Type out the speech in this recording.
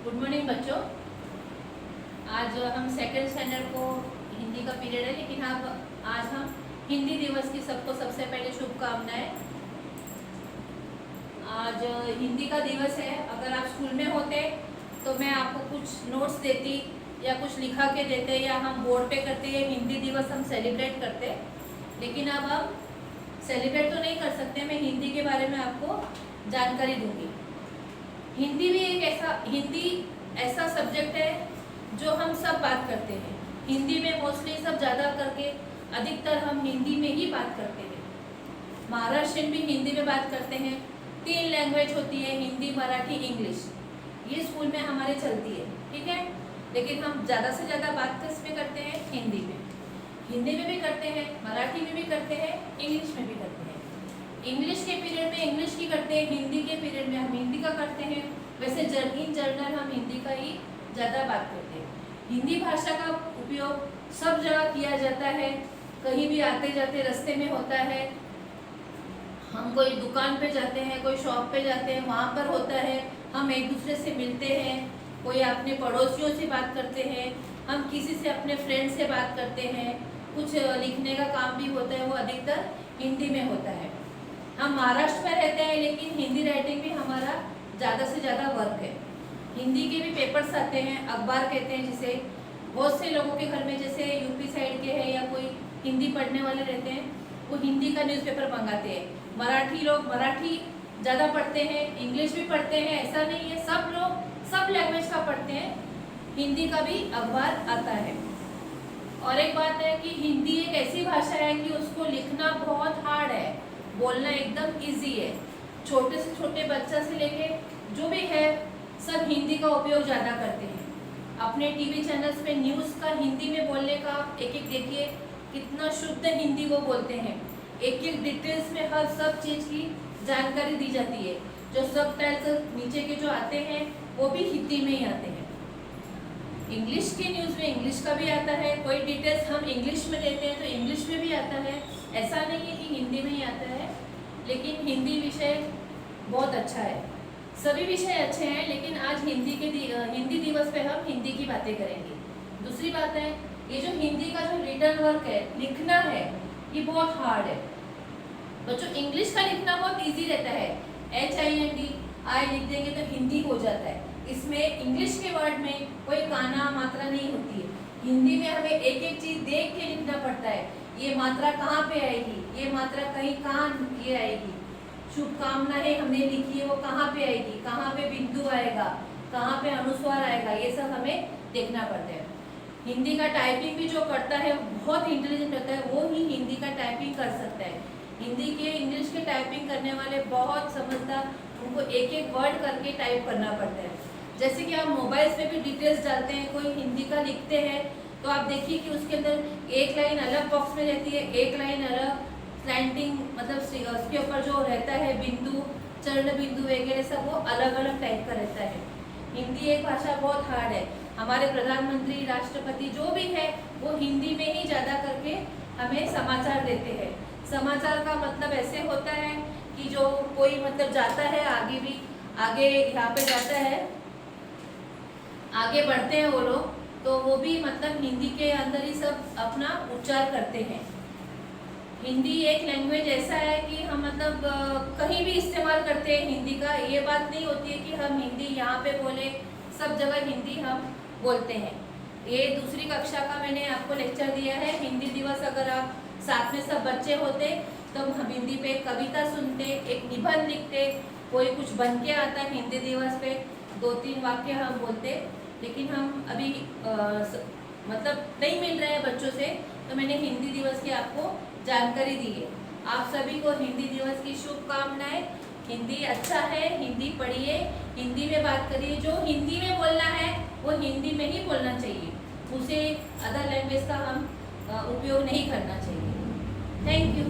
Good morning बच्चों। आज हम सेकंड स्टैंडर्ड को हिंदी का पीरियड है, लेकिन अब आज हम हिंदी दिवस की सबको सबसे पहले शुभकामनाएं। आज हिंदी का दिवस है। अगर आप स्कूल में होते तो मैं आपको कुछ नोट्स देती या कुछ लिखा के देते या हम बोर्ड पे करते या हिंदी दिवस हम सेलिब्रेट करते, लेकिन अब हम सेलिब्रेट तो नहीं कर सकते। मैं हिंदी के बारे में आपको जानकारी दूंगी। हिंदी भी हिंदी ऐसा सब्जेक्ट है जो हम सब बात करते हैं। हिंदी में मोस्टली सब ज़्यादा करके अधिकतर हम हिंदी में ही बात करते हैं। महाराष्ट्रियन भी हिंदी में बात करते हैं। 3 लैंग्वेज होती है, हिंदी, मराठी, इंग्लिश। ये स्कूल में हमारे चलती है, ठीक है। लेकिन हम ज़्यादा से ज़्यादा बात किस में करते हैं? हिंदी में। हिंदी में भी करते हैं, मराठी में भी करते हैं, इंग्लिश में भी करते हैं। इंग्लिश के पीरियड में इंग्लिश की करते हैं, हिंदी के पीरियड में हम हिंदी का करते हैं। वैसे इन जनरल हम हिंदी का ही ज़्यादा बात करते हैं। हिंदी भाषा का उपयोग सब जगह किया जाता है। कहीं भी आते जाते रास्ते में होता है, हम कोई दुकान पे जाते हैं, कोई शॉप पे जाते हैं, वहाँ पर होता है। हम एक दूसरे से मिलते हैं, कोई अपने पड़ोसियों से बात करते हैं, हम किसी से अपने फ्रेंड से बात करते हैं। कुछ लिखने का काम भी होता है, वो अधिकतर हिंदी में होता है। हम महाराष्ट्र में रहते हैं, लेकिन हिंदी राइटिंग भी हमारा ज़्यादा से ज़्यादा वर्क है। हिंदी के भी पेपर्स आते हैं, अखबार कहते हैं जिसे। बहुत से लोगों के घर में, जैसे यूपी साइड के हैं या कोई हिंदी पढ़ने वाले रहते हैं, वो हिंदी का न्यूज़पेपर मंगाते हैं। मराठी लोग मराठी ज़्यादा पढ़ते हैं, इंग्लिश भी पढ़ते हैं, ऐसा नहीं है। सब लोग सब लैंग्वेज का पढ़ते हैं। हिंदी का भी अखबार आता है। और एक बात है कि हिंदी एक ऐसी भाषा है कि उसको लिखना बहुत हार्ड है, बोलना एकदम इजी है। छोटे से छोटे बच्चा से लेके जो भी है, सब हिंदी का उपयोग ज़्यादा करते हैं। अपने टीवी चैनल्स पे न्यूज़ का हिंदी में बोलने का एक एक देखिए कितना शुद्ध हिंदी वो बोलते हैं। एक एक डिटेल्स में हर सब चीज़ की जानकारी दी जाती है। जो सब टाइटल्स नीचे के जो आते हैं वो भी हिंदी में ही आते हैं। इंग्लिश की न्यूज़ में इंग्लिश का भी आता है। कोई डिटेल्स हम इंग्लिश में लेते हैं तो इंग्लिश में भी आता है। ऐसा नहीं है कि हिंदी में ही आता है, लेकिन हिंदी विषय बहुत अच्छा है। सभी विषय अच्छे हैं, लेकिन आज हिंदी दिवस पे हम हिंदी की बातें करेंगे। दूसरी बात है, ये जो हिंदी का जो रिटन वर्क है, लिखना है, ये बहुत हार्ड है। बच्चों, इंग्लिश का लिखना बहुत इजी रहता है। HIND आई लिख देंगे तो हिंदी हो जाता है। इसमें इंग्लिश के वर्ड में कोई काना मात्रा नहीं होती है। हिंदी में हमें एक एक चीज़ देख के लिखना पड़ता है। ये मात्रा कहाँ पे आएगी, ये मात्रा कहीं कहाँ ये आएगी, शुभकामनाएं हमने लिखी है वो कहाँ पे आएगी, कहाँ पे बिंदु आएगा, कहाँ पे अनुस्वार आएगा, ये सब हमें देखना पड़ता है। हिंदी का टाइपिंग भी जो करता है बहुत इंटेलिजेंट होता है, वो ही हिंदी का टाइपिंग कर सकता है। हिंदी के इंग्लिश के टाइपिंग करने वाले बहुत समझदार, उनको एक एक वर्ड करके टाइप करना पड़ता है। जैसे कि आप मोबाइल्स में भी डिटेल्स डालते हैं, कोई हिंदी का लिखते हैं तो आप देखिए कि उसके अंदर एक लाइन अलग बॉक्स में रहती है, एक लाइन अलग स्लैंटिंग, मतलब उसके ऊपर जो रहता है बिंदु, चरण बिंदु वगैरह सब वो अलग अलग टाइप का रहता है। हिंदी एक भाषा बहुत हार्ड है। हमारे प्रधानमंत्री, राष्ट्रपति जो भी है वो हिंदी में ही ज़्यादा करके हमें समाचार देते हैं। समाचार का मतलब ऐसे होता है कि जो कोई मतलब जाता है आगे यहाँ पे जाता है, आगे बढ़ते हैं वो लोग, तो वो भी मतलब हिंदी के अंदर ही सब अपना उच्चार करते हैं। हिंदी एक लैंग्वेज ऐसा है कि हम मतलब कहीं भी इस्तेमाल करते हैं हिंदी का। ये बात नहीं होती है कि हम हिंदी यहाँ पे बोले, सब जगह हिंदी हम बोलते हैं। ये दूसरी कक्षा का मैंने आपको लेक्चर दिया है। हिंदी दिवस अगर आप साथ में सब बच्चे होते तो हम हिंदी पे कविता सुनते, एक निबंध लिखते, कोई कुछ बन के आता हिंदी दिवस पे, 2-3 वाक्य हम बोलते। लेकिन हम अभी मतलब नहीं मिल रहे हैं बच्चों से, तो मैंने हिंदी दिवस की आपको जानकारी दी है। आप सभी को हिंदी दिवस की शुभकामनाएं। हिंदी अच्छा है, हिंदी पढ़िए, हिंदी में बात करिए। जो हिंदी में बोलना है वो हिंदी में ही बोलना चाहिए, उसे अदर लैंग्वेज का हम उपयोग नहीं करना चाहिए। Thank you.